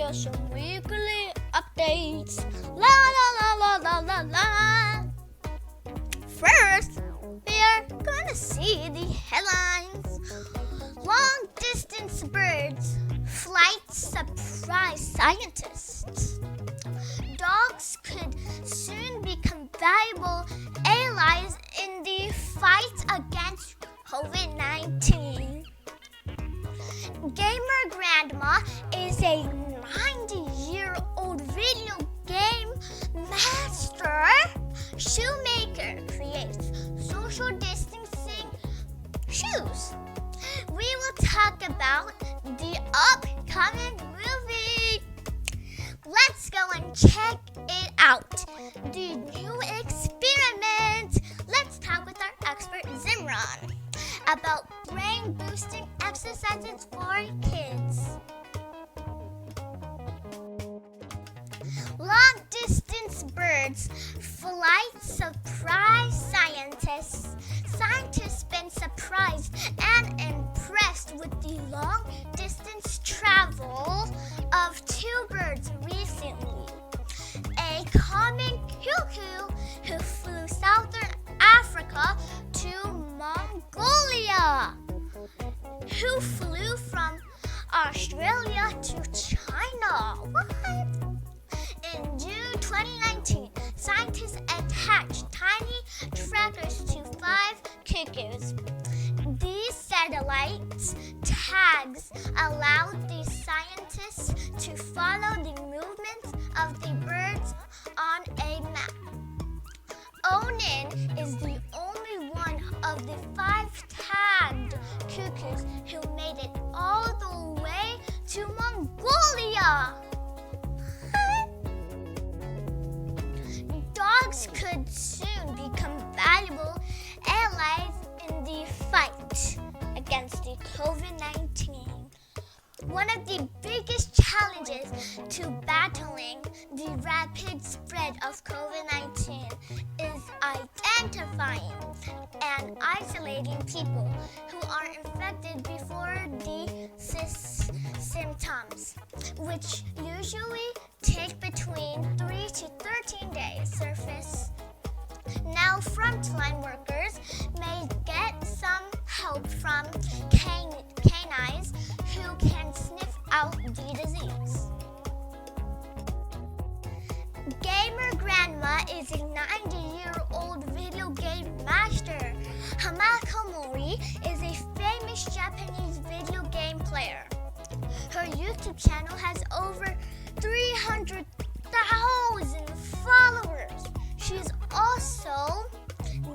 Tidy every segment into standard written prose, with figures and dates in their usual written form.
just some weekly updates. La la la la la la la. First, we are gonna see the headlines. Long distance birds, flight surprise scientists. Dogs could soon become valuable allies in the fight against COVID-19. Gamer Grandma is a 90-year-old video game master. Shoemaker creates social distancing shoes. We will talk about the upcoming movie. Let's go and check it out. The new experiment. Let's talk with our expert Zimran about brain-boosting exercises for kids. Long-distance birds, flight surprise scientists. Scientists been surprised and impressed with the long-distance travel of two birds recently. A common cuckoo who flew southern Africa to Mongolia, who flew from Australia to China. What? In June 2019, scientists attached tiny trackers to 5 cuckoos. These satellite tags allowed the scientists to follow the movements of the birds on a map. Onan is the only one of the 5 tagged cuckoos who made it all the way to Mongolia. Dogs could soon become valuable allies in the fight against the COVID-19. One of the biggest challenges to battling the rapid spread of COVID-19 is identifying and isolating people who are infected before the symptoms, which usually take between 3 to 13 days surface. Now, frontline workers may get some help from canines who can sniff out the disease. Gamer Grandma is a 90-year-old video game master. Hamako Mori is a famous Japanese video game player. Her YouTube channel has over 300,000 followers. She is also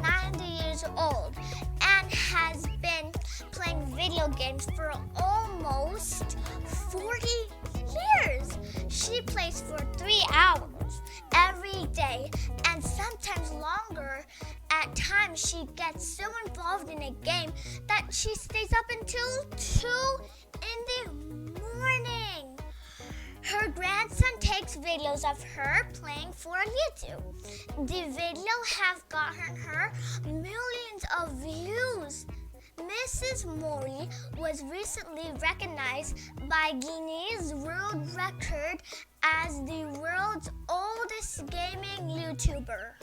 90 years old and has been playing video games for almost 40 years. She plays for 3 hours every day and sometimes longer. At times, she gets so involved in a game that she stays up until 2 in the morning. Her grandson takes videos of her playing for YouTube. The video have gotten her millions of views. Mrs. Mori was recently recognized by Guinness World Record as the world's oldest gaming YouTuber.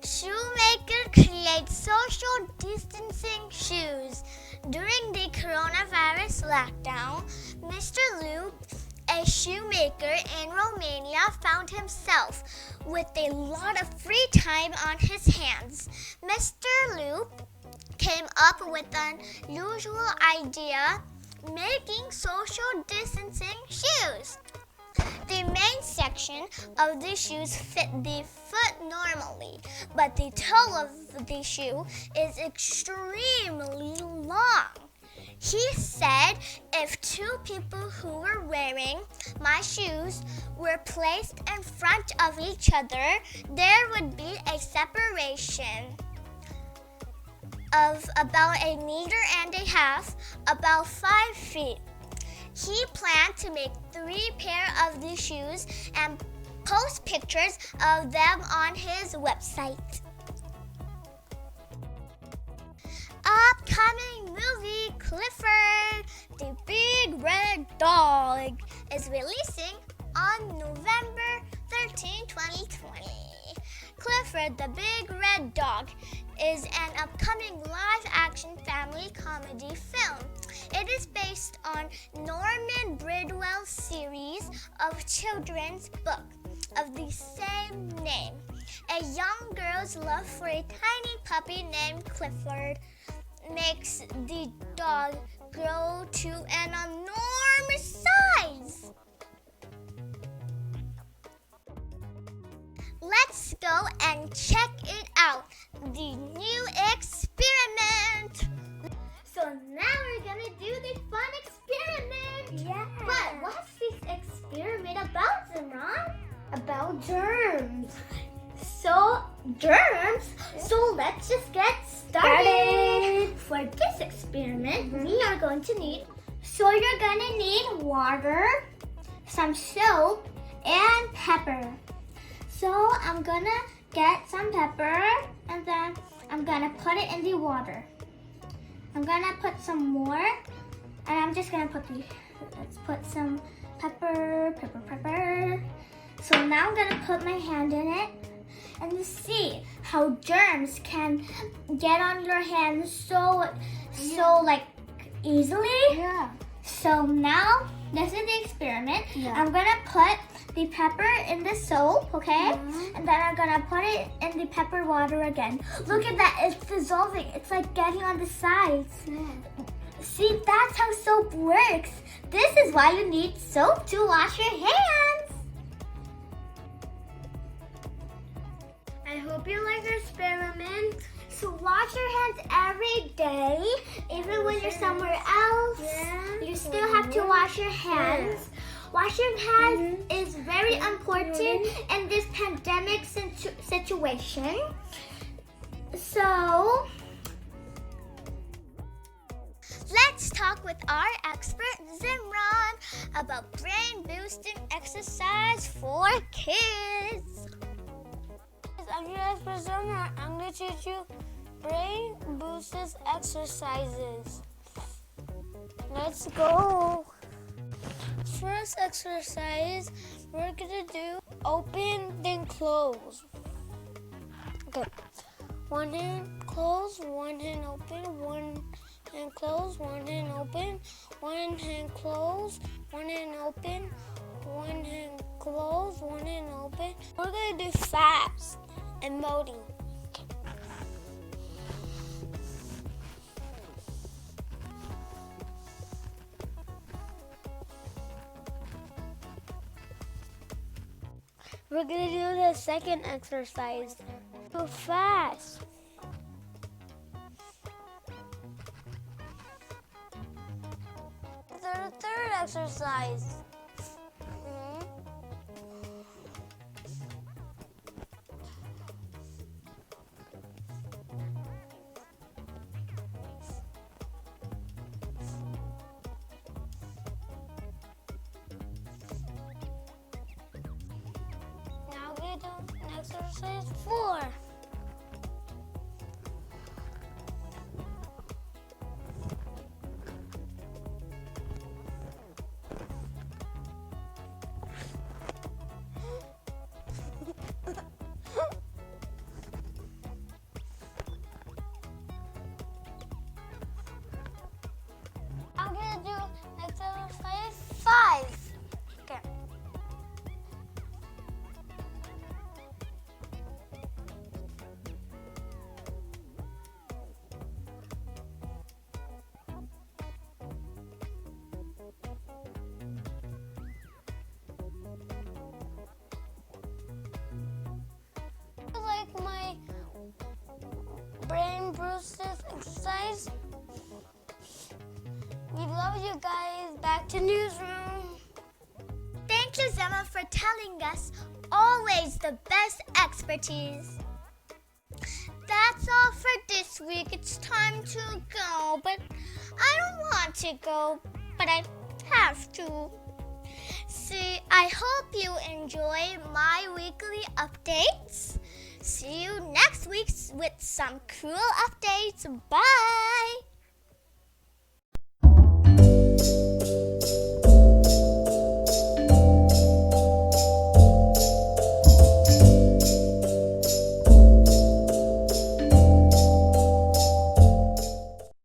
Shoemaker creates social distancing shoes. During the coronavirus lockdown, Mr. Lu, a shoemaker in Romania, found himself with a lot of free time on his hands. Mr. Lu came up with an unusual idea, making social distancing shoes. The main section of the shoes fit the foot normally, but the toe of the shoe is extremely long. He said if 2 people who were wearing my shoes were placed in front of each other, there would be a separation of about 1.5 meters, about 5 feet. He planned to make 3 pairs of the shoes and post pictures of them on his website. Upcoming movie, Clifford. The is releasing on November 13, 2020. Clifford the Big Red Dog is an upcoming live-action family comedy film. It is based on Norman Bridwell's series of children's book of the same name. A young girl's love for a tiny puppy named Clifford makes the dog grow to an enormous size. Let's go and check it out, the new experiment. So now we're gonna do the fun experiment. Yeah. But what's this experiment about, Zimran? About germs. So, germs? Yeah. So let's just get started. For this experiment, we are going to need, so you're gonna need water, some soap, and pepper. So I'm gonna get some pepper and then I'm gonna put it in the water. I'm gonna put some more and I'm just gonna let's put some pepper. So now I'm gonna put my hand in it and you see how germs can get on your hands so like easily. Yeah. So now this is the experiment. Yeah. I'm gonna put the pepper in the soap, okay? Mhm. And then I'm gonna put it in the pepper water again. Look at that, it's dissolving. It's like getting on the sides. Yeah. See, that's how soap works. This is why you need soap to wash your hands. I hope you like our experiment. So wash your hands every day, even when you're somewhere else. Yeah. You still have to wash your hands. Washing hands is very important in this pandemic situation. So, let's talk with our expert Zimran about brain boosting exercise for kids. I'm your expert Zimran. I'm going to teach you brain boosting exercises. Let's go. First exercise, we're gonna do open then close. Okay, one hand close, one hand open, one hand close, one hand open, one hand close, one hand open, one hand close, one hand open. We're gonna do fast and molding. We're gonna do the second exercise. Go fast. The third exercise. Exercise 4. I'm gonna do exercise 5. Okay. Like my brain boosters exercise. We love you guys. Back to newsroom. Thank you, Zema, for telling us always the best expertise. That's all for this week. It's time to go, but I don't want to go, but I have to. See, I hope you enjoy my weekly updates. See you next week with some cool updates. Bye!